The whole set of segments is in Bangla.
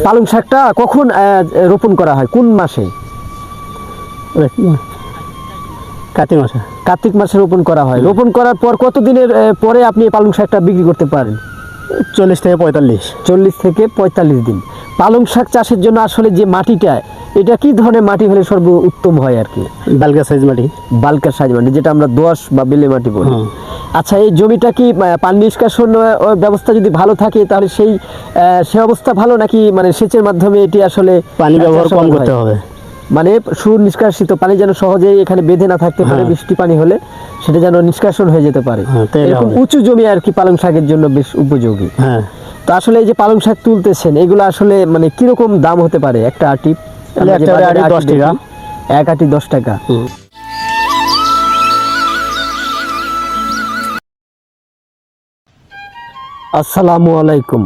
পালং শাকটা কখন রোপণ করা হয়, কোন মাসে? কার্তিক মাসে। কার্তিক মাসে রোপণ করা হয়। রোপণ করার পর কতদিনের পরে আপনি এই পালং শাকটা বিক্রি করতে পারেন? 40 থেকে 45। 40 থেকে 45 দিন। পালং শাক চাষের জন্য আসলে যে মাটিটা, এটা কি ধরনের মাটি হলে সর্ব উত্তম হয় আর কি? বালকা সাইজ মাটি। বালকা সাইজ মাটি, যেটা আমরা দোআঁশ বা বেলে মাটি বলি। আচ্ছা, এই জমিটা কি পানি নিষ্কাশন ব্যবস্থা যদি ভালো থাকে তাহলে সে অবস্থা ভালো, নাকি মানে সেচের মাধ্যমে এটি আসলে পানি ব্যবহার কম করতে হবে? মানে সুনিষ্কাশিত পানি যেন সহজেই এখানে বেঁধে না থাকতে পারে, বৃষ্টি পানি হলে সেটা যেন নিষ্কাশন হয়ে যেতে পারে। এরকম উঁচু জমি আর কি পালং শাকের জন্য বেশ উপযোগী। হ্যাঁ। তো আসলে এই যে পালং শাক তুলতেছেন, এগুলো আসলে মানে কিরকম দাম হতে পারে একটা আটি? 10 টাকা। এক আটি 10 টাকা। আসসালামু আলাইকুম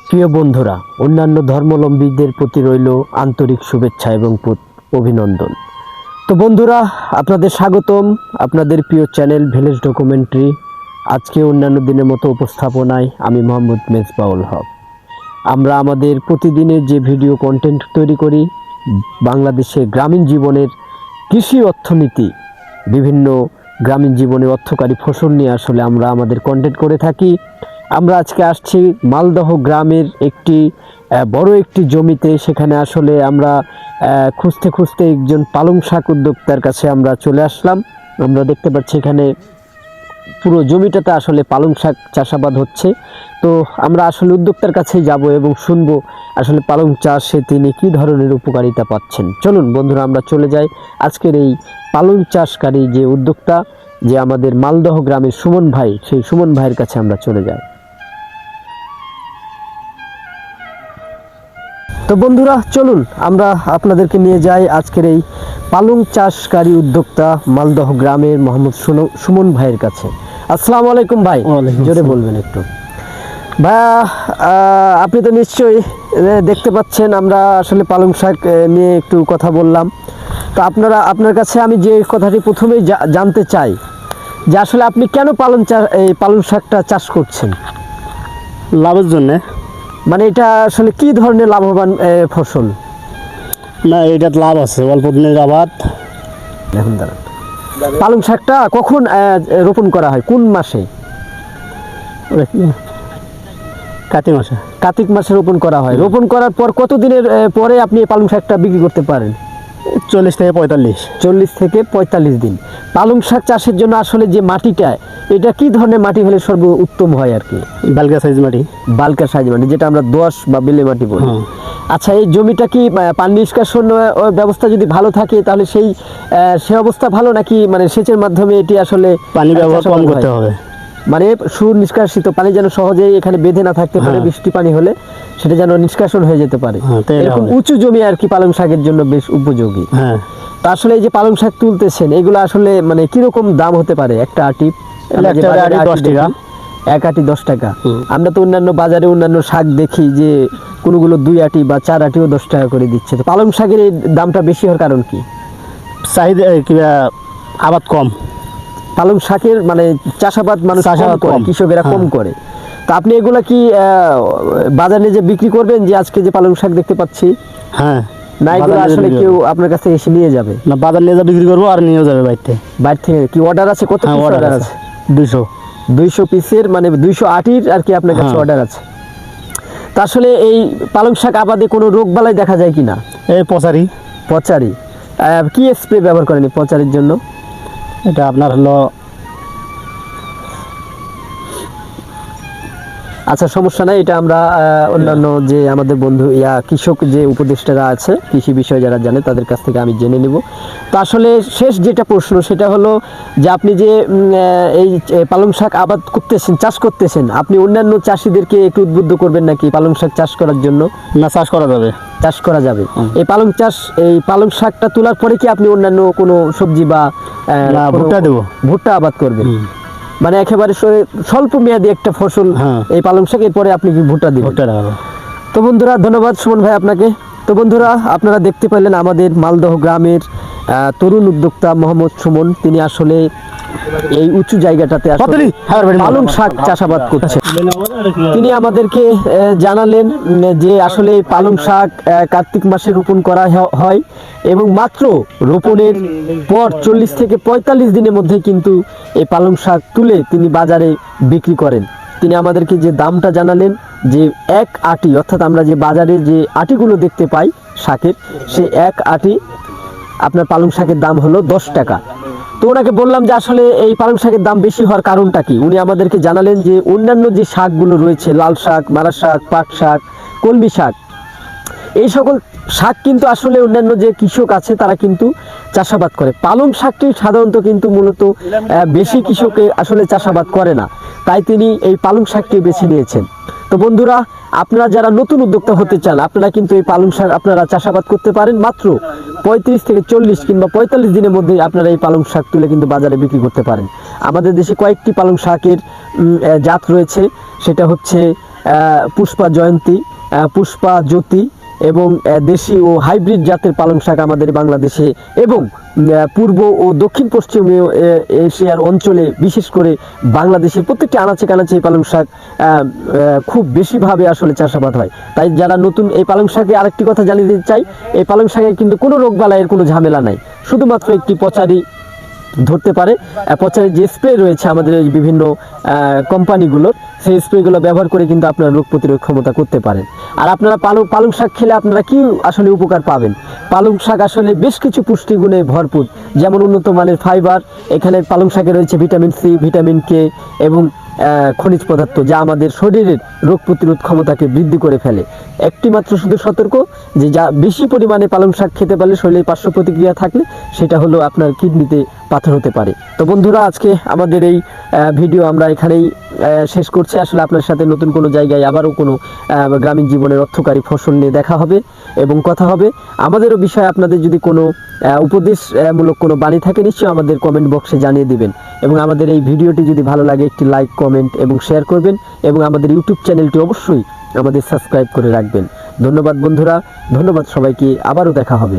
প্রিয় বন্ধুরা, অন্যান্য ধর্মাবলম্বীদের প্রতি রইল আন্তরিক শুভেচ্ছা এবং অভিনন্দন। তো বন্ধুরা, আপনাদের স্বাগতম আপনাদের প্রিয় চ্যানেল ভিলেজ ডকুমেন্টারি। আজকে অন্যান্য দিনের মতো উপস্থাপনায় আমি মোহাম্মদ মেজবাউল হক। আমরা আমাদের প্রতিদিনের যে ভিডিও কন্টেন্ট তৈরি করি, বাংলাদেশের গ্রামীণ জীবনের কৃষি অর্থনীতি, বিভিন্ন গ্রামীণ জীবনে অর্থকারী ফসল নিয়ে আসলে আমরা আমাদের কন্টেন্ট করে থাকি। আমরা আজকে আসছি মালদহ গ্রামের বড় একটি জমিতে। সেখানে আসলে আমরা খুঁজতে খুঁজতে একজন পালং শাক উদ্যোক্তার কাছে আমরা চলে আসলাম। আমরা দেখতে পাচ্ছি এখানে পুরো জমিটাতে আসলে পালং শাক চাষাবাদ হচ্ছে। তো আমরা আসলে উদ্যোক্তার কাছেই যাব এবং শুনবো আসলে পালং চাষে তিনি কী ধরনের উপকারিতা পাচ্ছেন। চলুন বন্ধুরা, আমরা চলে যাই আজকের এই পালং চাষকারী যে উদ্যোক্তা, যে আমাদের মালদহ গ্রামের সুমন ভাই, সেই সুমন ভাইয়ের কাছে আমরা চলে যাই। তো বন্ধুরা, চলুন আমরা আপনাদেরকে নিয়ে যাই আজকের এই পালং চাষকারী উদ্যোক্তা মালদহ গ্রামের মোহাম্মদ সুমন ভাইয়ের কাছে। আসসালামু আলাইকুম ভাই। জোরে বলবেন একটু। ভাইয়া, আপনি তো নিশ্চয়ই দেখতে পাচ্ছেন আমরা আসলে পালং শাক নিয়ে একটু কথা বললাম। তো আপনার কাছে আমি যে কথাটি প্রথমেই জানতে চাই যে আসলে আপনি কেন পালং শাকটা চাষ করছেন? লাভের জন্যে। মানে এটা আসলে কি ধরনের লাভবান ফসল? না, এটা লাভ আছে, অল্প দিনের আবাদ। এখন দাঁড়ান, পালং শাকটা কখন রোপণ করা হয়, কোন মাসে? কার্তিক মাসে। কার্তিক মাসে রোপণ করা হয়। রোপণ করার পর কতদিনের পরে আপনি এই পালং শাকটা বিক্রি করতে পারেন? 40 থেকে 45। 40 থেকে 45 দিন। পালং শাক চাষের জন্য আসলে যে মাটিটা, এটা কি ধরনের মাটি হলে সর্ব উত্তম হয় আর কি? বালকা সাইজ মাটি। বালকা সাইজ মাটি, যেটা আমরা দোআঁশ বা বেলে মাটি বলি। আচ্ছা, এই জমিটা কি পানি নিষ্কাশন ব্যবস্থা যদি ভালো থাকে তাহলে সে অবস্থা ভালো, নাকি মানে সেচের মাধ্যমে এটি আসলে পানি ব্যবহার কম করতে হবে? মানে সুনিষ্কাশিত পানি যেন সহজেই এখানে বেঁধে না থাকতে পারে, বৃষ্টি পানি হলে সেটা যেন নিষ্কাশন হয়ে যেতে পারে। এরকম উঁচু জমি আর কি পালং শাকের জন্য বেশ উপযোগী। হ্যাঁ। তো আসলে এই যে পালং শাক তুলতেছেন, এগুলো আসলে মানে কিরকম দাম হতে পারে একটা আটি? 10 টাকা। এক আটি 10 টাকা। আমরা তো অন্যান্য বাজারে অন্যান্য শাক দেখি যে কোনোগুলো 2 আটি বা 4 আটিও 10 টাকা করে দিচ্ছে। তো পালং শাকের এই দামটা বেশি হওয়ার কারণ কি? চাহিদা কিংবা আবাদ কম। পালং শাকের মানে চাষাবাদ মানুষ কম, কৃষকেরা কম করে। তো আপনি এগুলা কি বাজারে যে বিক্রি করবেন, যে আজকে যে পালং শাক দেখতে পাচ্ছি? হ্যাঁ। না, এগুলো আসলে কেউ আপনার কাছে এসে নিয়ে যাবে? না, বাজার নিয়ে যা বিক্রি করবো আর নিয়ে যাবে বাইরে থেকে। কি অর্ডার আছে? কত অর্ডার আছে? 200 পিসের, মানে 200 আটির আর কি আপনার কাছে অর্ডার আছে। তা আসলে এই পালং শাক আবাদে কোনো রোগ বালাই দেখা যায় কিনা? এই পচারি। কি স্প্রে ব্যবহার করেন পচারির জন্য? এটা আপনার হলো, আচ্ছা সমস্যা নাই, এটা আমরা অন্যান্য যে আমাদের বন্ধু কৃষক যে উপদেষ্টারা আছে, কৃষি বিষয় যারা জানে তাদের কাছ থেকে আমি জেনে নিব। তো আসলে শেষ যেটা প্রশ্ন সেটা হলো যে আপনি যে এই পালং শাক আবাদ করতেছেন, চাষ করতেছেন, আপনি অন্যান্য চাষিদেরকে একটু উদ্বুদ্ধ করবেন নাকি পালং শাক চাষ করার জন্য? না, চাষ করা যাবে। চাষ করা যাবে। এই পালং শাকটা তোলার পরে কি আপনি অন্যান্য কোনো সবজি বা ভুট্টা আবাদ করবেন? মানে একেবারে স্বল্প মেয়াদী একটা ফসল এই পালং শাক, এরপরে আপনি কি ভুট্টা দিবেন? তো বন্ধুরা, ধন্যবাদ সুমন ভাই আপনাকে। তো বন্ধুরা, আপনারা দেখতে পেলেন আমাদের মালদহ গ্রামের তরুণ উদ্যোক্তা মোহাম্মদ সুমন, তিনি আসলে এই উঁচু জায়গাটাতে আসলে পালং শাক চাষাবাদ করছে। তিনি আমাদেরকে জানালেন যে আসলে এই পালং শাক কার্তিক মাসে রোপণ করা হয় এবং মাত্র রোপণের পর 40 থেকে 45 দিনের মধ্যে কিন্তু এই পালং শাক তুলে তিনি বাজারে বিক্রি করেন। তিনি আমাদেরকে যে দামটা জানালেন যে এক আটি, অর্থাৎ আমরা যে বাজারে যে আটিগুলো দেখতে পাই শাকের, সে এক আটি আপনার পালং শাকের দাম হলো 10 টাকা। তো ওনাকে বললাম যে আসলে এই পালং শাকের দাম বেশি হওয়ার কারণটা কি। উনি আমাদেরকে জানালেন যে অন্যান্য যে শাকগুলো রয়েছে, লাল শাক, মারা শাক, পাট শাক, কলমি শাক, এই সকল শাক কিন্তু আসলে অন্যান্য যে কৃষক আছে তারা কিন্তু চাষাবাদ করে। পালং শাকটি সাধারণত কিন্তু মূলত বেশি কৃষকে আসলে চাষাবাদ করে না, তাই তিনি এই পালং শাকটি বেছে নিয়েছেন। তো বন্ধুরা, আপনারা যারা নতুন উদ্যোক্তা হতে চান, আপনারা কিন্তু এই পালং শাক আপনারা চাষাবাদ করতে পারেন। মাত্র 35 থেকে 40 কিংবা 45 দিনের মধ্যে আপনারা এই পালং শাক তুলে কিন্তু বাজারে বিক্রি করতে পারেন। আমাদের দেশে কয়েকটি পালং শাকের জাত রয়েছে, সেটা হচ্ছে পুষ্পা জয়ন্তী, পুষ্পা জ্যোতি এবং দেশি ও হাইব্রিড জাতের পালং শাক আমাদের বাংলাদেশে এবং পূর্ব ও দক্ষিণ পশ্চিমীয় এশিয়ার অঞ্চলে, বিশেষ করে বাংলাদেশের প্রত্যেকটি আনাচে কানাচে এই পালং শাক খুব বেশিভাবে আসলে চাষাবাদ হয়। তাই যারা নতুন এই পালং শাকে আরেকটি কথা জানিয়ে দিতে চাই, এই পালং শাকে কিন্তু কোনো রোগবালাইয়ের কোনো ঝামেলা নাই, শুধুমাত্র একটি পচারি ধরতে পারে। পচারির যে স্প্রে রয়েছে আমাদের এই বিভিন্ন কোম্পানিগুলোর, সেই স্প্রেগুলো ব্যবহার করে কিন্তু আপনারা রোগ প্রতিরোধ ক্ষমতা করতে পারেন। আর আপনারা পালং শাক খেলে আপনারা কি আসলে উপকার পাবেন? পালং শাক আসলে বেশ কিছু পুষ্টিগুণে ভরপুর, যেমন উন্নত মানের ফাইবার, এখানে পালং শাকে রয়েছে ভিটামিন সি, ভিটামিন কে এবং খনিজ পদার্থ, যা আমাদের শরীরের রোগ প্রতিরোধ ক্ষমতাকে বৃদ্ধি করে ফেলে। একটি মাত্র শুধু সতর্ক, যে যা বেশি পরিমাণে পালং শাক খেতে পারলে শরীরে পার্শ্ব প্রতিক্রিয়া থাকলে সেটা হলো আপনার কিডনিতে পাথর হতে পারে। তো বন্ধুরা, আজকে আমাদের এই ভিডিও আমরা এখানেই শেষ করছি। আসলে আপনার সাথে নতুন কোনো জায়গায় আবারও কোনো গ্রামীণ জীবনের অর্থকারী ফসল নিয়ে দেখা হবে এবং কথা হবে। আমাদেরও বিষয়ে আপনাদের যদি কোনো উপদেশমূলক কোনো বাণী থাকে, নিশ্চয়ই আমাদের কমেন্ট বক্সে জানিয়ে দিবেন। এবং আমাদের এই ভিডিওটি যদি ভালো লাগে একটি লাইক, কমেন্ট এবং শেয়ার করবেন এবং আমাদের ইউটিউব চ্যানেলটি অবশ্যই আমাদের সাবস্ক্রাইব করে রাখবেন। ধন্যবাদ বন্ধুরা, ধন্যবাদ সবাইকে, আবারও দেখা হবে।